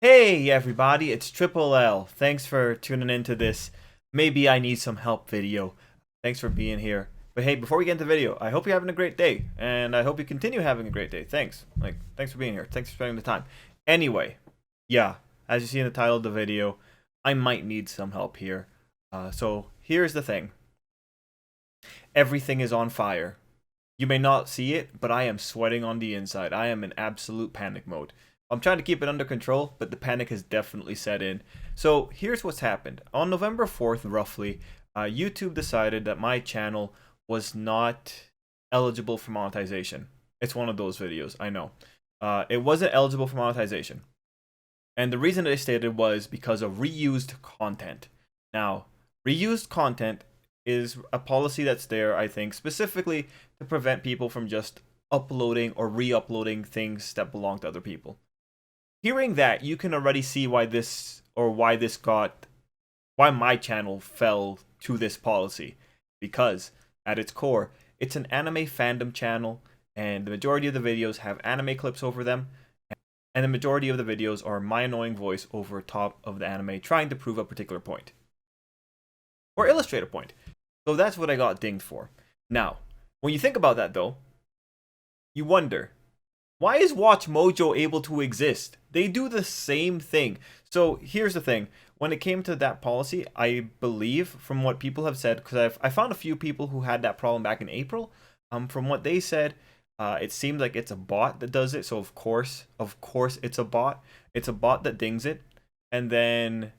Hey everybody, it's Tripl-L. Thanks for tuning into this Maybe I Need Some Help video. Thanks for being here. But hey, before we get into the video, I hope you're having a great day, and I hope you continue having a great day. Thanks. Thanks for being here. Thanks for spending the time. Anyway, yeah, as you see in the title of the video, I might need some help here. So here's the thing. Everything is on fire. You may not see it, but I am sweating on the inside. I am in absolute panic mode. I'm trying to keep it under control, but the panic has definitely set in. So here's what's happened. On November 4th, roughly, YouTube decided that my channel was not eligible for monetization. It's one of those videos, I know. It wasn't eligible for monetization. And the reason they stated was because of reused content. Now, reused content is a policy that's there, I think, specifically to prevent people from just uploading or re-uploading things that belong to other people. Hearing that, you can already see why my channel fell to this policy, because at its core, it's an anime fandom channel, and the majority of the videos have anime clips over them, and the majority of the videos are my annoying voice over top of the anime trying to prove a particular point or illustrate a point. So that's what I got dinged for. Now, when you think about that though, you wonder, why is Watch Mojo able to exist? They do the same thing. So here's the thing. When it came to that policy, I believe from what people have said, because I found a few people who had that problem back in April. From what they said, it seemed like it's a bot that does it. So of course, it's a bot. It's a bot that dings it. And then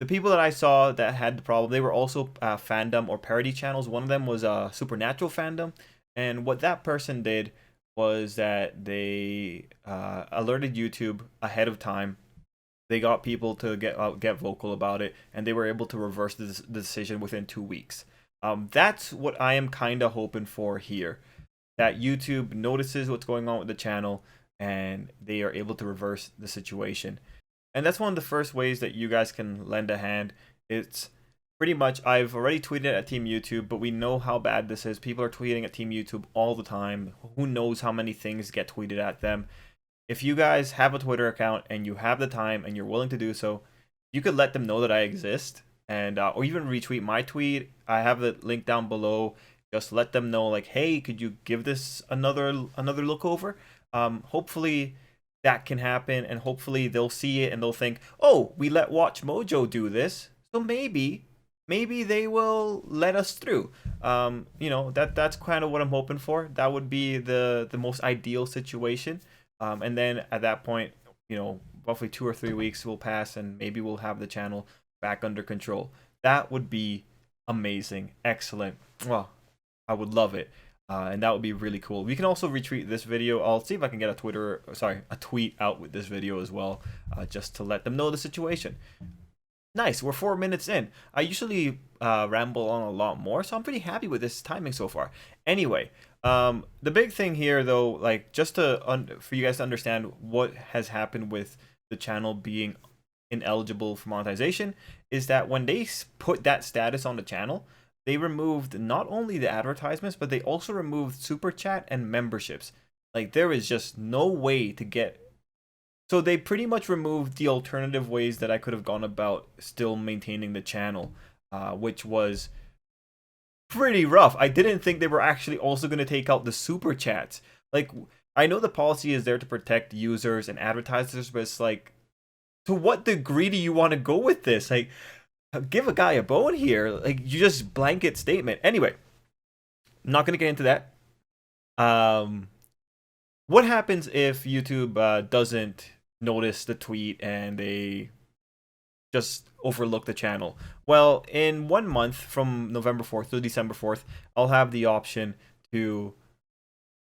the people that I saw that had the problem, they were also fandom or parody channels. One of them was a Supernatural fandom. And what that person did was that they alerted YouTube ahead of time. They got people to get vocal about it, and they were able to reverse the decision within 2 weeks. That's what I am kind of hoping for here, that YouTube notices what's going on with the channel, and they are able to reverse the situation. And that's one of the first ways that you guys can lend a hand. It's pretty much, I've already tweeted at Team YouTube, but we know how bad this is. People are tweeting at Team YouTube all the time. Who knows how many things get tweeted at them. If you guys have a Twitter account and you have the time and you're willing to do so, you could let them know that I exist, and or even retweet my tweet. I have the link down below. Just let them know, like, hey, could you give this another look over? Hopefully that can happen, and hopefully they'll see it and they'll think, oh, we let Watch Mojo do this, so maybe they will let us through. You know, that's kind of what I'm hoping for. That would be the most ideal situation. And then at that point, you know, roughly 2 or 3 weeks will pass, and maybe we'll have the channel back under control. That would be amazing, excellent. Well, I would love it. And that would be really cool. We can also retweet this video. I'll see if I can get a tweet out with this video as well, just to let them know the situation. Nice, we're 4 minutes in. I usually ramble on a lot more, so I'm pretty happy with this timing so far. Anyway, the big thing here, though, like, just for you guys to understand what has happened with the channel being ineligible for monetization, is that when they put that status on the channel, they removed not only the advertisements, but they also removed super chat and memberships. Like, there is just no way to get. So they pretty much removed the alternative ways that I could have gone about still maintaining the channel, which was pretty rough. I didn't think they were actually also going to take out the super chats. Like, I know the policy is there to protect users and advertisers, but it's like, to what degree do you want to go with this? Like, give a guy a bone here. Like, you just blanket statement. Anyway, I'm not going to get into that. What happens if YouTube doesn't notice the tweet and they just overlook the channel? Well, in 1 month, from November 4th to December 4th, I'll have the option to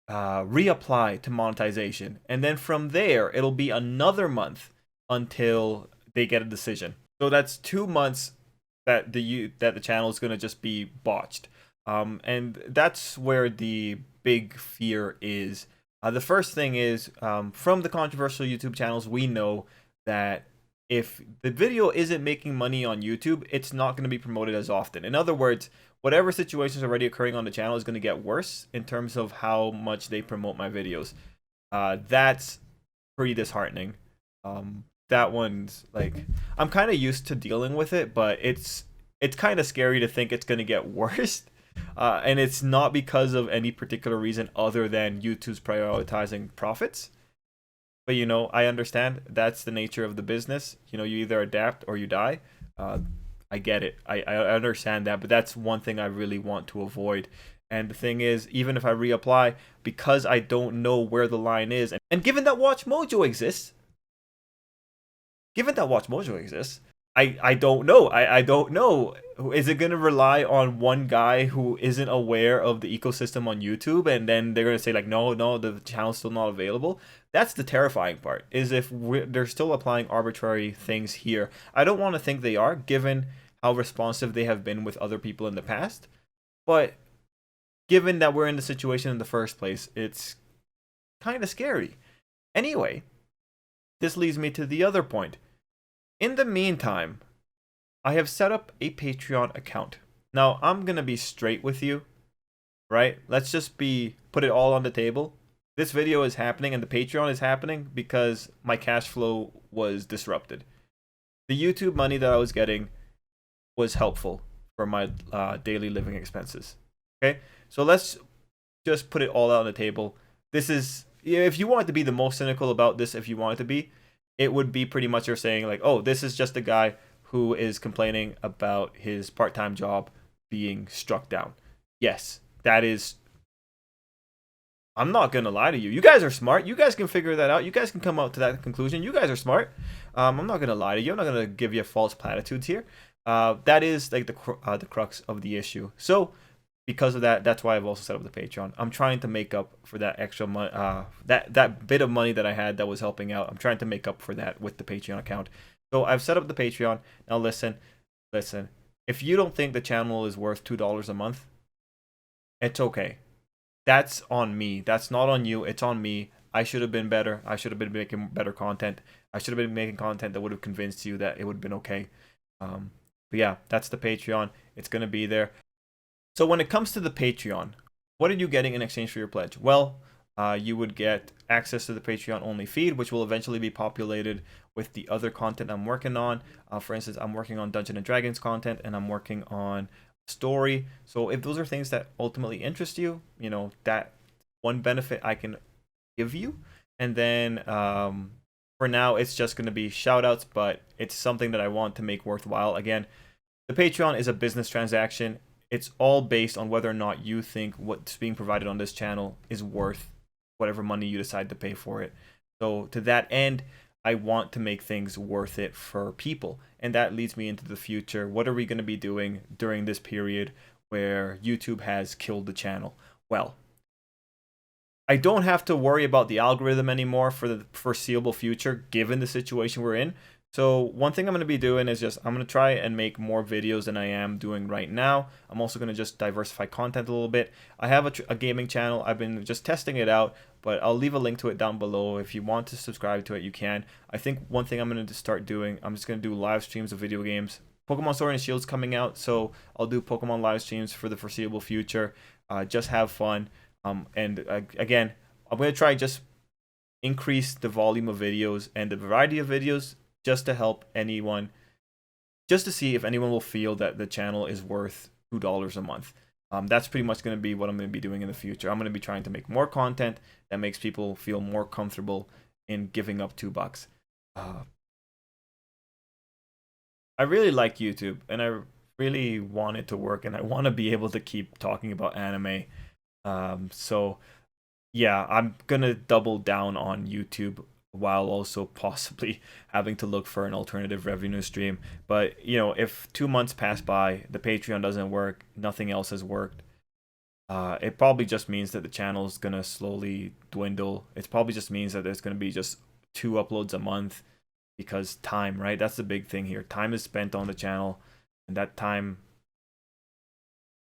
reapply to monetization. And then from there, it'll be another month until they get a decision. So that's 2 months that the channel is going to just be botched. And that's where the big fear is. The first thing is, from the controversial YouTube channels, we know that if the video isn't making money on YouTube, it's not going to be promoted as often. In other words, whatever situation is already occurring on the channel is going to get worse in terms of how much they promote my videos. That's pretty disheartening. that one's like, I'm kind of used to dealing with it, but it's kind of scary to think it's gonna get worse. And it's not because of any particular reason other than YouTube's prioritizing profits. But I understand that's the nature of the business. You either adapt or you die. I get it. I understand that, but that's one thing I really want to avoid. And the thing is, even if I reapply, because I don't know where the line is, and given that Watch Mojo exists, I don't know. I don't know. Is it going to rely on one guy who isn't aware of the ecosystem on YouTube, and then they're going to say like, no, the channel's still not available? That's the terrifying part, is if they're still applying arbitrary things here. I don't want to think they are, given how responsive they have been with other people in the past. But given that we're in the situation in the first place, it's kind of scary. Anyway, this leads me to the other point. In the meantime, I have set up a Patreon account. Now, I'm going to be straight with you, right? Let's just put it all on the table. This video is happening and the Patreon is happening because my cash flow was disrupted. The YouTube money that I was getting was helpful for my daily living expenses. Okay? So let's just put it all out on the table. This is, if you want to be the most cynical about this, if you want it to be, it would be pretty much you're saying like, oh, this is just a guy who is complaining about his part-time job being struck down. Yes, that is. I'm not going to lie to you. You guys are smart. You guys can figure that out. You guys can come out to that conclusion. You guys are smart. I'm not going to lie to you. I'm not going to give you false platitudes here. That is like the crux of the issue. So because of that, that's why I've also set up the Patreon. I'm trying to make up for that extra money, that bit of money that I had that was helping out. I'm trying to make up for that with the Patreon account. So I've set up the Patreon. Now listen. If you don't think the channel is worth $2 a month, it's okay. That's on me. That's not on you. It's on me. I should have been better. I should have been making better content. I should have been making content that would have convinced you that it would have been okay. But yeah, that's the Patreon. It's gonna be there. So when it comes to the Patreon, what are you getting in exchange for your pledge? Well, you would get access to the Patreon only feed, which will eventually be populated with the other content I'm working on. For instance, I'm working on Dungeons and Dragons content, and I'm working on story. So if those are things that ultimately interest you, that one benefit I can give you. And then for now, it's just going to be shout outs, but it's something that I want to make worthwhile. Again, the Patreon is a business transaction. It's all based on whether or not you think what's being provided on this channel is worth whatever money you decide to pay for it. So to that end, I want to make things worth it for people. And that leads me into the future. What are we going to be doing during this period where YouTube has killed the channel? Well, I don't have to worry about the algorithm anymore for the foreseeable future, given the situation we're in. So one thing I'm going to be doing is I'm going to try and make more videos than I am doing right now. I'm also going to just diversify content a little bit. I have a gaming channel. I've been just testing it out, but I'll leave a link to it down below. If you want to subscribe to it, you can. I think one thing I'm going to start doing, I'm just going to do live streams of video games. Pokemon Sword and Shield's coming out, so I'll do Pokemon live streams for the foreseeable future. Just have fun. Again, I'm going to try just increase the volume of videos and the variety of videos, just to help anyone, just to see if anyone will feel that the channel is worth $2 a month. That's pretty much going to be what I'm going to be doing in the future. I'm going to be trying to make more content that makes people feel more comfortable in giving up $2. I really like YouTube, and I really want it to work, and I want to be able to keep talking about anime. So yeah, I'm going to double down on YouTube while also possibly having to look for an alternative revenue stream. But if 2 months pass by, the Patreon doesn't work, nothing else has worked, it probably just means that the channel is going to slowly dwindle. It probably just means that there's going to be just 2 uploads a month, because time, right? That's the big thing here. Time is spent on the channel, and that time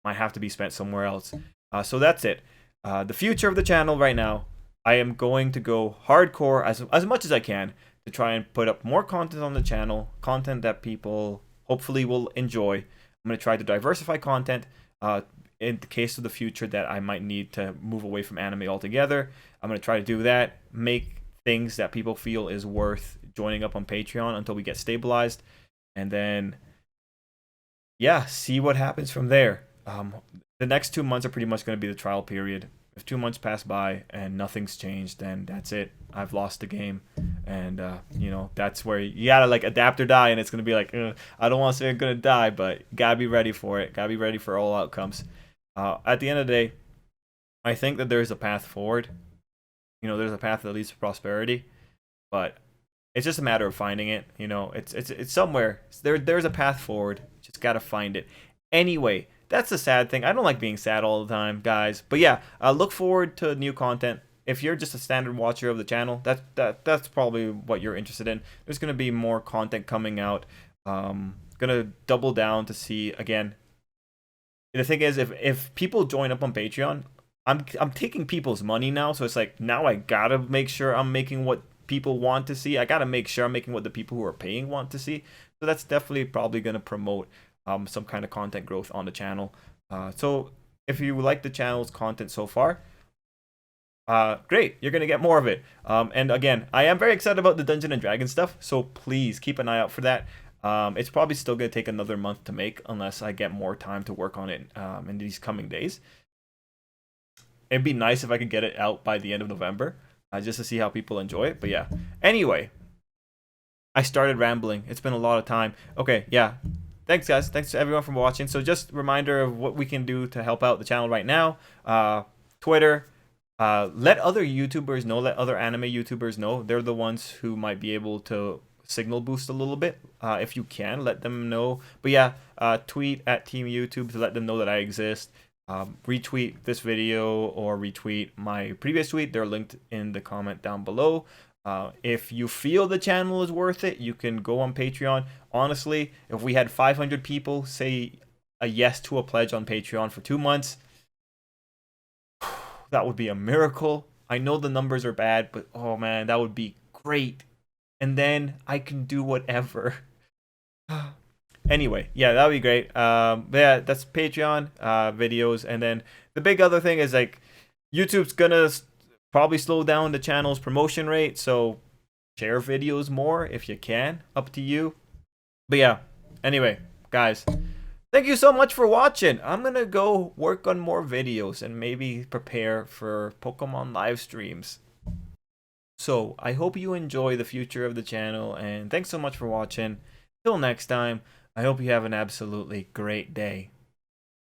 might have to be spent somewhere else. So that's it. The future of the channel right now, I am going to go hardcore as much as I can to try and put up more content on the channel, content that people hopefully will enjoy. I'm going to try to diversify content in the case of the future that I might need to move away from anime altogether. I'm going to try to do that, make things that people feel is worth joining up on Patreon until we get stabilized, and then yeah, see what happens from there. The next 2 months are pretty much going to be the trial period. If 2 months pass by and nothing's changed, then that's it. I've lost the game, and you know, that's where you gotta like adapt or die. And it's gonna be like, I don't want to say I'm gonna die, but gotta be ready for it. Gotta be ready for all outcomes. At the end of the day, I think that there's a path forward. You know, there's a path that leads to prosperity, but it's just a matter of finding it. You know, it's somewhere. There's a path forward. Just gotta find it. Anyway, that's the sad thing. I don't like being sad all the time, guys. But yeah, look forward to new content. If you're just a standard watcher of the channel, that's probably what you're interested in. There's gonna be more content coming out. Gonna double down to see again. The thing is, if people join up on Patreon, I'm taking people's money now, so it's like now I gotta make sure I'm making what people want to see. I gotta make sure I'm making what the people who are paying want to see. So that's definitely probably gonna promote some kind of content growth on the channel. So if you like the channel's content so far, great, you're gonna get more of it. And again, I am very excited about the Dungeon and Dragon stuff, so please keep an eye out for that. It's probably still gonna take another month to make unless I get more time to work on it in these coming days. It'd be nice if I could get it out by the end of November, just to see how people enjoy it. But yeah, anyway, I started rambling. It's been a lot of time. Okay, yeah. Thanks, guys. Thanks to everyone for watching. So just a reminder of what we can do to help out the channel right now. Twitter. Let other YouTubers know. Let other anime YouTubers know. They're the ones who might be able to signal boost a little bit. If you can, let them know. But yeah, tweet at Team YouTube to let them know that I exist. Retweet this video or retweet my previous tweet. They're linked in the comment down below. If you feel the channel is worth it, you can go on Patreon. Honestly, if we had 500 people say a yes to a pledge on Patreon for 2 months, that would be a miracle. I know the numbers are bad, but oh man, that would be great. And then I can do whatever. Anyway, yeah, that would be great. But yeah, that's Patreon videos. And then the big other thing is like YouTube's gonna probably slow down the channel's promotion rate, so share videos more if you can. Up to you. But yeah, anyway, guys, thank you so much for watching. I'm gonna go work on more videos and maybe prepare for Pokemon live streams. So I hope you enjoy the future of the channel, and thanks so much for watching. Till next time, I hope you have an absolutely great day.